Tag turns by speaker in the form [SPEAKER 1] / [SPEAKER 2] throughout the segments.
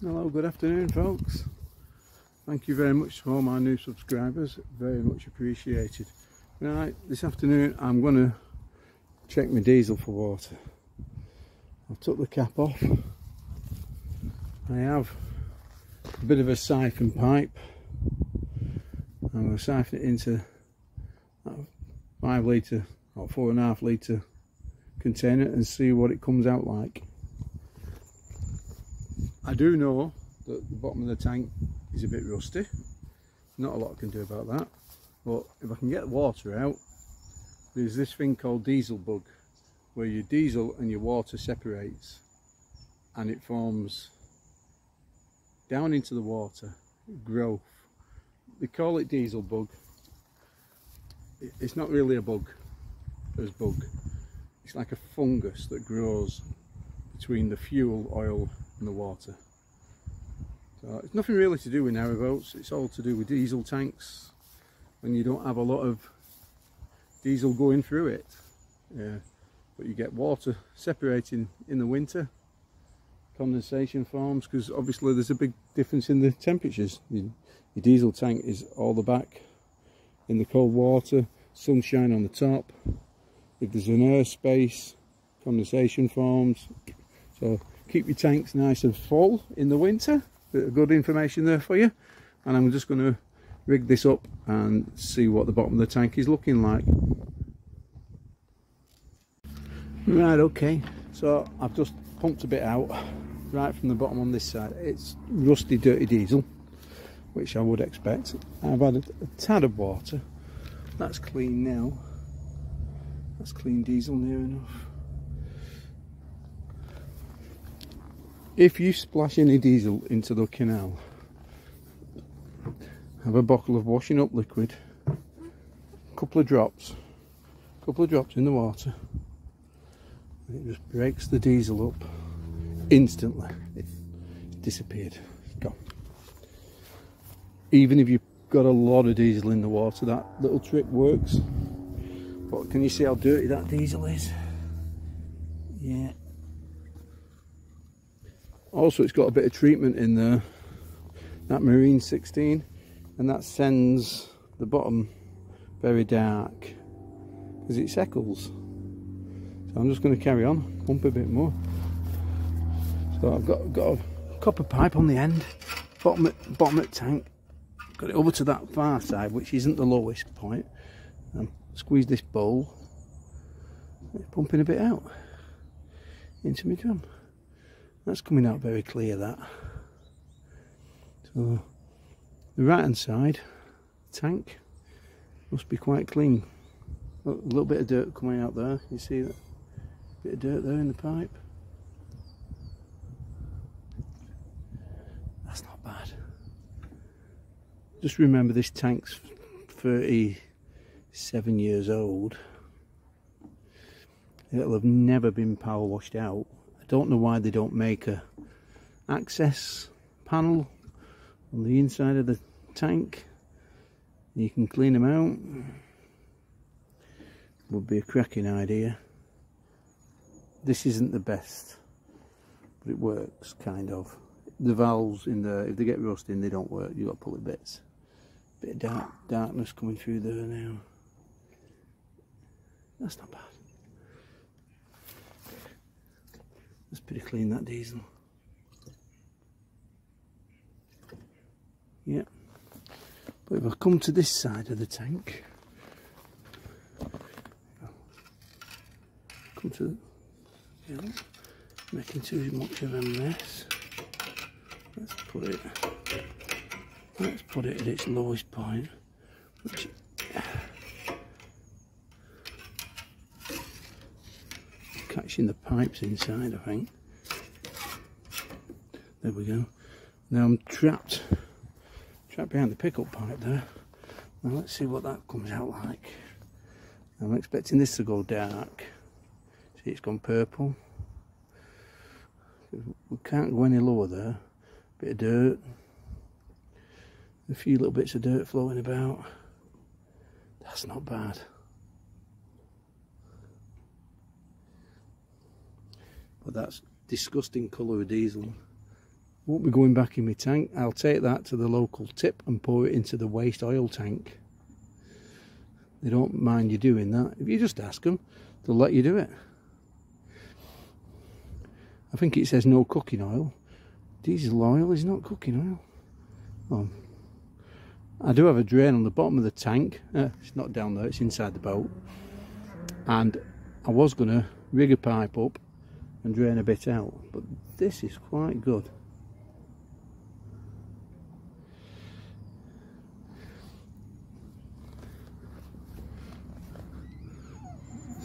[SPEAKER 1] Hello, good afternoon folks. Thank you very much to all my new subscribers, very much appreciated. Right, this afternoon I'm going to check my diesel for water. I've took the cap off. I have a bit of a siphon pipe. I'm going to siphon it into a 5 litre or 4.5 litre container and see what it comes out like. I do know that the bottom of the tank is a bit rusty. Not a lot I can do about that, but if I can get the water out, there's this thing called diesel bug, where your diesel and your water separates and it forms down into the water growth. They call it diesel bug. It's not really a bug as bug. It's like a fungus that grows between the fuel oil and the water. So it's nothing really to do with narrowboats, it's all to do with diesel tanks when you don't have a lot of diesel going through it. But you get water separating in the winter, condensation forms, because obviously there's a big difference in the temperatures. Your diesel tank is all the back in the cold water, sunshine on the top. If there's an air space, condensation forms. So keep your tanks nice and full in the winter. Bit of good information there for you. And I'm just going to rig this up and see what the bottom of the tank is looking like. Right, okay, so I've just pumped a bit out right from the bottom on this side. It's rusty, dirty diesel, which I would expect. I've had a tad of water. That's clean now. That's clean diesel near enough. If you splash any diesel into the canal, have a bottle of washing up liquid, a couple of drops in the water, and it just breaks the diesel up instantly. It disappeared, it's gone. Even if you've got a lot of diesel in the water, that little trick works. But can you see how dirty that diesel is? Yeah. Also, it's got a bit of treatment in there, that Marine 16, and that sends the bottom very dark because it settles. So I'm just going to carry on, pump a bit more. So I've got a copper pipe on the end, bottom at tank, got it over to that far side, which isn't the lowest point, and squeeze this bowl, it's pumping a bit out into my drum. That's coming out very clear, that. So the right hand side tank must be quite clean. A little bit of dirt coming out there, you see that bit of dirt there in the pipe. That's not bad. Just remember, this tank's 37 years old. It'll have never been power washed out. I don't know why they don't make a access panel on the inside of the tank. You can clean them out. Would be a cracking idea. This isn't the best, but it works kind of. The valves in there, if they get rusty and they don't work, you've got to pull the bits. Bit of darkness coming through there now. That's not bad. That's pretty clean, that diesel. Yeah. But if I come to this side of the tank, come to, you know, making too much of a mess. Let's put it at its lowest point, which catching the pipes inside, I think. There we go. Now I'm trapped behind the pickup pipe there. Now let's see what that comes out like. I'm expecting this to go dark. See, it's gone purple. We can't go any lower there. Bit of dirt. A few little bits of dirt floating about. That's not bad. But that's disgusting colour of diesel. won't be going back in my tank. I'll take that to the local tip and pour it into the waste oil tank. They don't mind you doing that. If you just ask them, they'll let you do it. I think it says no cooking oil. Diesel oil is not cooking oil. Oh. I do have a drain on the bottom of the tank. It's not down there, it's inside the boat. And I was going to rig a pipe up and drain a bit out, but this is quite good.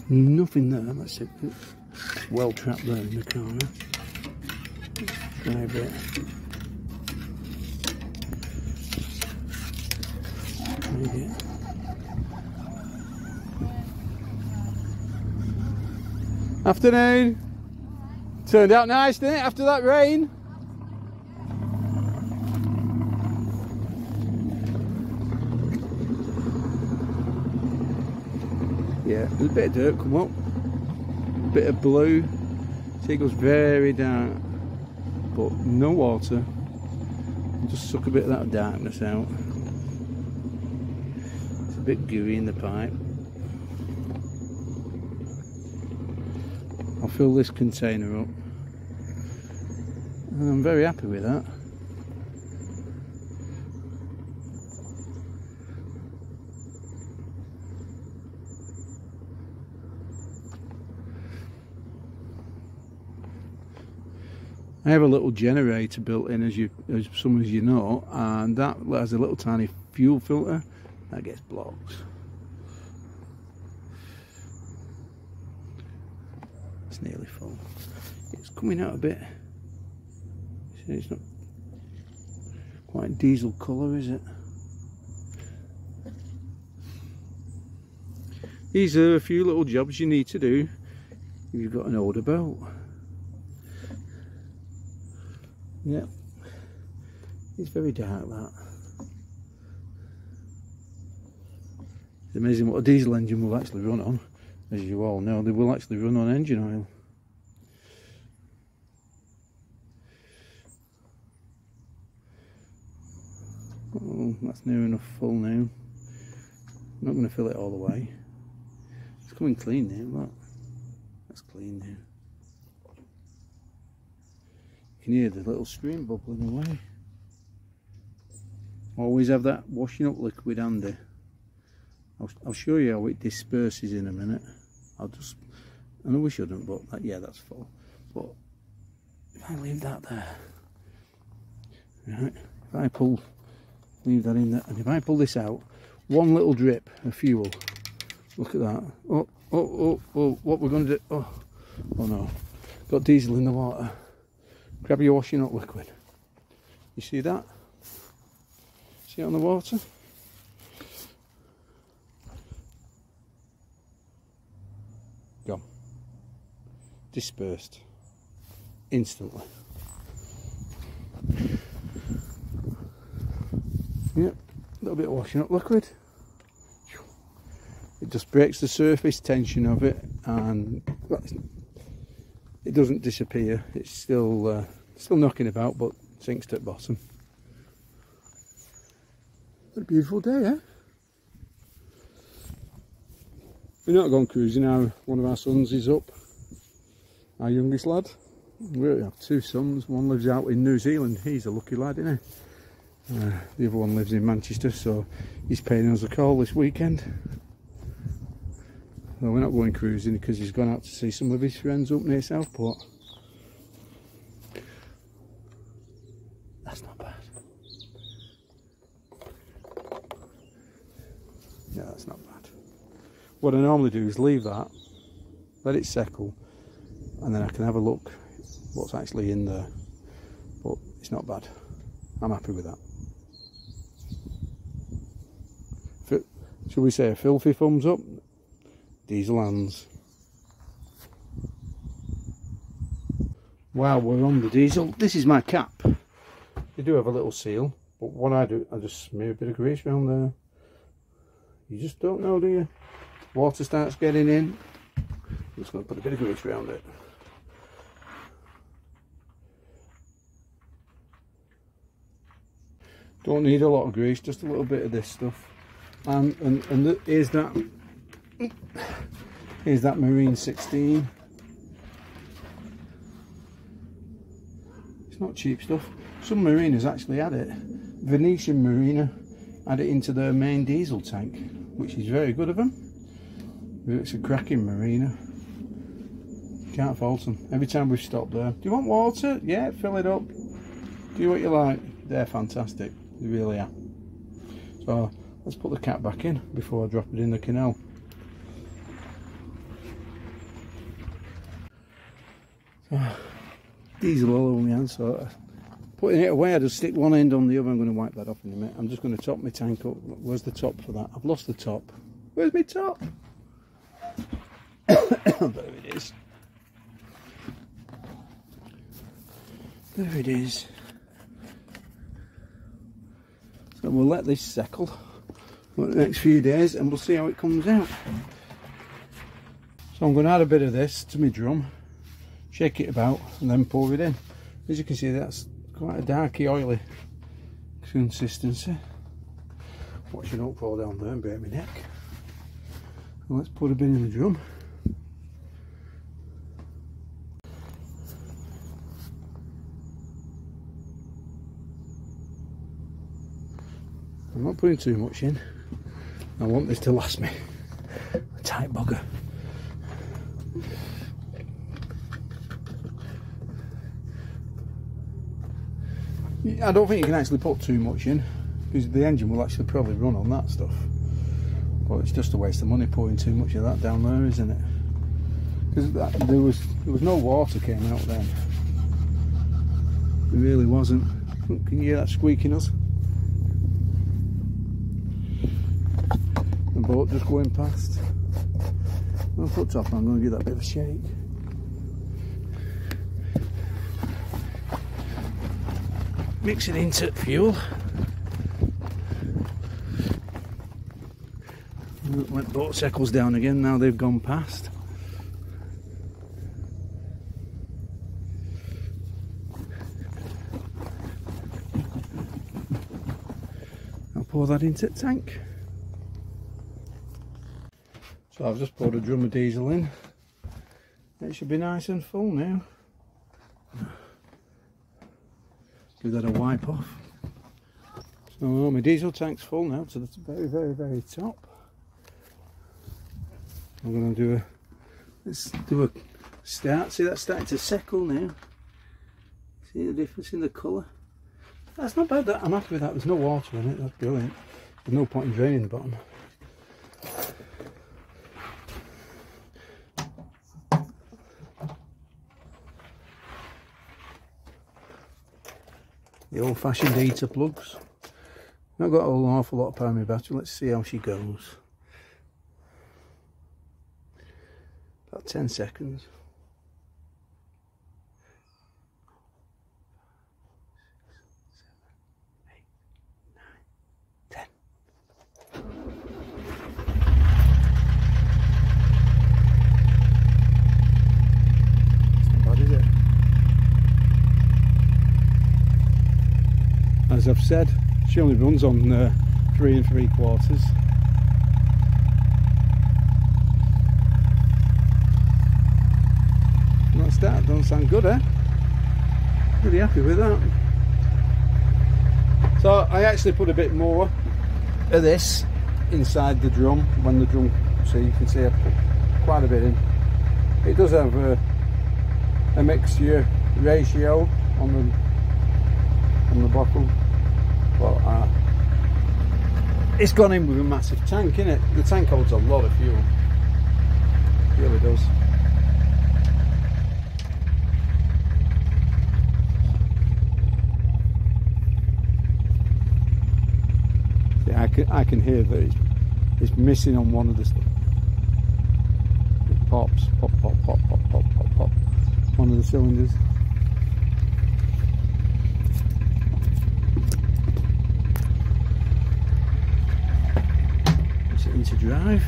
[SPEAKER 1] There's nothing there. That's it. It's well trapped there in the corner. Drive it. Afternoon. Turned out nice, didn't it, after that rain? Yeah, there's a bit of dirt come up, a bit of blue. See, it goes very dark, but no water. Just suck a bit of that darkness out. It's a bit gooey in the pipe. I'll fill this container up, and I'm very happy with that. I have a little generator built in, as some of you know, and that has a little tiny fuel filter that gets blocked. It's nearly full. It's coming out a bit. It's not quite diesel colour, is it? These are a few little jobs you need to do if you've got an older boat. Yep, it's very dark, that. It's amazing what a diesel engine will actually run on. As you all know, they will actually run on engine oil. Oh, that's near enough full now. I'm not going to fill it all the way. It's coming clean now, look. That's clean now. You can hear the little stream bubbling away. Always have that washing up liquid handy. I'll show you how it disperses in a minute. I know we shouldn't, but yeah, that's full. But if I leave that there, right, if I leave that in there, and if I pull this out, one little drip of fuel, look at that. Oh, what we're going to do, oh no, got diesel in the water. Grab your washing up liquid. You see that? See it on the water? Gone. Dispersed. Instantly. Yep, a little bit of washing up liquid. It just breaks the surface tension of it, and it doesn't disappear. It's still knocking about, but sinks to the bottom. What a beautiful day, eh? We're not going cruising now. One of our sons is up, our youngest lad. We only have two sons. One lives out in New Zealand. He's a lucky lad, isn't he? The other one lives in Manchester, so he's paying us a call this weekend. Well, we're not going cruising because he's gone out to see some of his friends up near Southport. That's not bad. Yeah, that's not bad. What I normally do is leave that, let it settle, and then I can have a look what's actually in there. But it's not bad. I'm happy with that. Shall we say a filthy thumbs up? Diesel hands. While we're on the diesel, this is my cap. You do have a little seal, but what I do, I just smear a bit of grease around there. You just don't know, do you? Water starts getting in. I'm just going to put a bit of grease around it. Don't need a lot of grease, just a little bit of this stuff. And here's that Marine 16. It's not cheap stuff. Some mariners actually had it. Venetian Marina had it into their main diesel tank, which is very good of them. It's a cracking marina. Can't fault them. Every time we've stopped there, do you want water? Yeah, fill it up. Do what you like. They're fantastic. They really are. So let's put the cap back in before I drop it in the canal. So, diesel all over my hands, so putting it away, I just stick one end on the other. I'm going to wipe that off in a minute. I'm just going to top my tank up. Where's the top for that? I've lost the top. Where's my top? There it is. There it is. So we'll let this settle for the next few days and we'll see how it comes out. So I'm going to add a bit of this to my drum, shake it about and then pour it in. As you can see, that's quite a darky, oily consistency. Watch it not fall down there and break my neck. And let's put a bit in the drum. I'm not putting too much in. I want this to last me. A tight bugger. I don't think you can actually put too much in, because the engine will actually probably run on that stuff. But it's just a waste of money putting too much of that down there, isn't it? Because there was no water came out then. There really wasn't. Can you hear that squeaking us? The boat just going past. I'll put top on, I'm going to give that a bit of a shake. Mix it into fuel. When boat settles down again, now they've gone past. I'll pour that into the tank. So I've just poured a drum of diesel in. It should be nice and full now. Give that a wipe off. So my diesel tank's full now to the very, very, very top. I'm going to do let's do a start. See, that's starting to settle now. See the difference in the colour? That's not bad. I'm happy with that. There's no water in it. That's brilliant. There's no point in draining the bottom. The old-fashioned heater plugs. I've got an awful lot of power in my battery. Let's see how she goes. About 10 seconds. 6, 7, 8, 9, 10. It's not bad, is it? As I've said, she only runs on 3 3/4. That's that. Doesn't sound good, eh? Pretty happy with that. So I actually put a bit more of this inside the drum when the drum, so you can see I put quite a bit in. It does have a mixture ratio on the bottle. But it's gone in with a massive tank, innit? The tank holds a lot of fuel. It really does. Yeah, I can hear that it's missing on one of the stuff. It pops, pop, pop, pop, pop, pop, pop, pop. One of the cylinders. Into drive.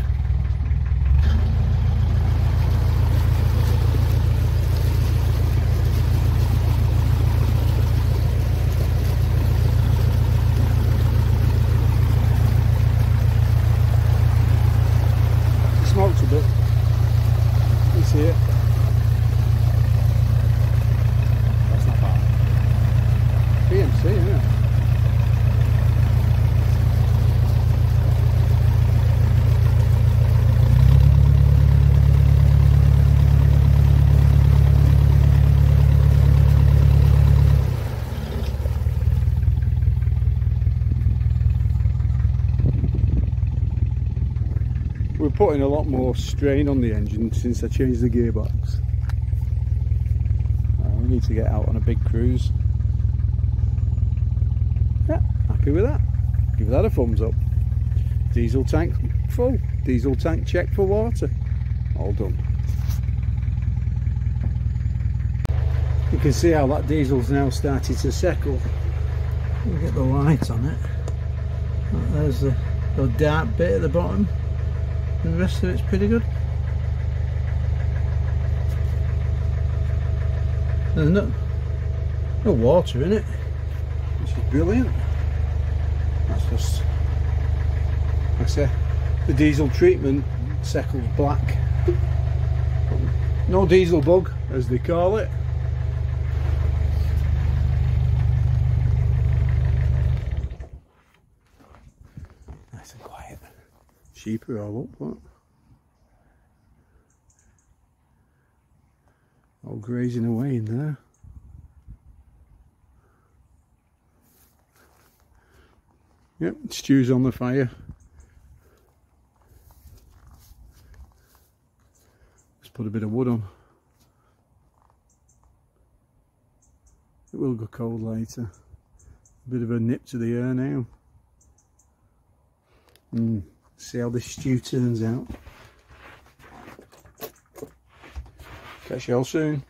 [SPEAKER 1] putting a lot more strain on the engine since I changed the gearbox. We need to get out on a big cruise. Yeah, happy with that. Give that a thumbs up. Diesel tank full. Diesel tank check for water. All done. You can see how that diesel's now started to settle. We'll get the light on it. There's the dark bit at the bottom. And the rest of it's pretty good. There's no water in it, which is brilliant. That's just, like I say, the diesel treatment settles black. No diesel bug, as they call it. Nice and quiet. Sheep are all up, what? All grazing away in there. Yep, stew's on the fire. Let's put a bit of wood on. It will go cold later. A bit of a nip to the air now. See how this stew turns out. Catch you all soon.